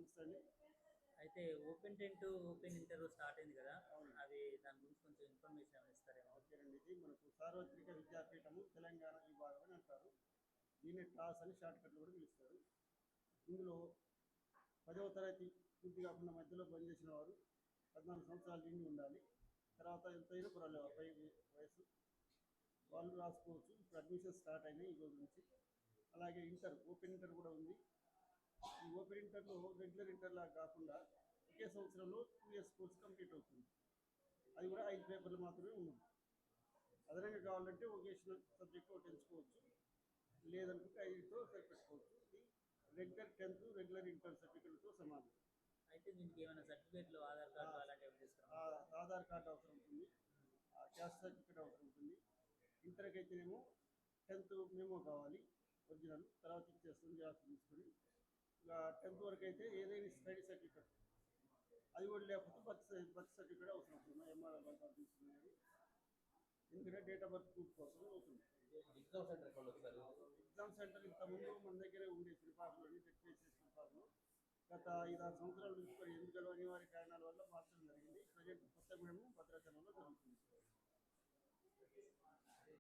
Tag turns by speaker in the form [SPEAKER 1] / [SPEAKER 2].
[SPEAKER 1] నమస్తే అండి.
[SPEAKER 2] అయితే open tent, open inter start అయింది కదా!
[SPEAKER 1] అవును.
[SPEAKER 2] అది దాని గురించి కొంచెం ఇన్ఫర్మేషన్ ఏమైనా ఇస్తారేమో?
[SPEAKER 1] ఓకేనండి. ఇది మనకు సార్వత్రిక విద్యాపీఠము తెలంగాణ విభాగం అని అంటారు. దీన్ని టాస్ అని షార్ట్ కట్లు కూడా పిలుస్తారు. ఇందులో 10వ తరగతి పూర్తి కాకుండా మధ్యలో పనిచేసిన వారు 14 సంవత్సరాలు నిండి ఉండాలి. తర్వాత ఎంతైనా పర్వాలేదు పై వయసు వాళ్ళు రాసుకోవచ్చు. ఇప్పుడు అడ్మిషన్ స్టార్ట్ అయినాయి ఈ రోజు నుంచి. అలాగే ఇంటర్, ఓపెన్ ఇంటర్ కూడా ఉంది. ఈ ఓపెన్ ఇంటర్లో రెగ్యులర్ ఇంటర్ లాగా కాకుండా ఒకే సంవత్సరంలో 2 ఇయర్స్ కోర్స్ కంప్లీట్ అవుతుంది. అది కూడా 5 పేపర్లు మాత్రమే ఉంది. అదనంగా కావాలంటే వొకేషనల్ సబ్జెక్ట్ ఒకటి ఎంచుకోవచ్చు, లేదనుకుంటే ఐదుతో సరిపెట్టుకోవచ్చు. ఇది రెగ్యులర్ 10th రెగ్యులర్ ఇంటర్ సర్టిఫికెట్తో సమానం.
[SPEAKER 2] అయితే దీనికి ఏమైనా సర్టిఫికేట్లు, ఆధార్
[SPEAKER 1] ఆ,
[SPEAKER 2] కార్డు అలాంటివి ఏమైనా
[SPEAKER 1] ఆ,
[SPEAKER 2] తీసుకురావాలా?
[SPEAKER 1] ఆధార్ కార్డు అవసరం ఉంటుంది, క్యాస్ట్ సర్టిఫికేట్ అవసరం ఉంటుంది. ఇంటర్కి అయితేనేమో 10th మెమో కావాలి ఒరిజినల్, తర్వాత ఇచ్చేస్తుంది జాగ్రత్త తీసుకొని. ఇంకా 10th వరకు అయితే ఏదైనా స్టడీ సర్టిఫికేట్, అది కూడా లేకపోతే బర్త్ సర్టిఫికేట్ అవసరం అవుతుంది. ఎంఆర్ఐ బర్త్ తీసుకునేది, ఎందుకంటే డేట్ ఆఫ్ బర్త్ ప్రూఫ్ కోసం అవుతుంది.
[SPEAKER 2] ఎగ్జామ్ సెంటర్ ఎక్కడ వస్తారు?
[SPEAKER 1] ఎగ్జామ్ సెంటర్ ఇంతకుముందు మన దగ్గరే ఉండే శ్రీపాకులోని జెడ్పీఎస్సీ శ్రీపాకులో గత 5-6 సంవత్సరాల నుంచి మరి ఎందుకలో అనివార్య కారణాల వల్ల మార్చడం జరిగింది. ప్రజెంట్ కొత్తగూడెం భద్రాచలంలో జరుగుతుంది.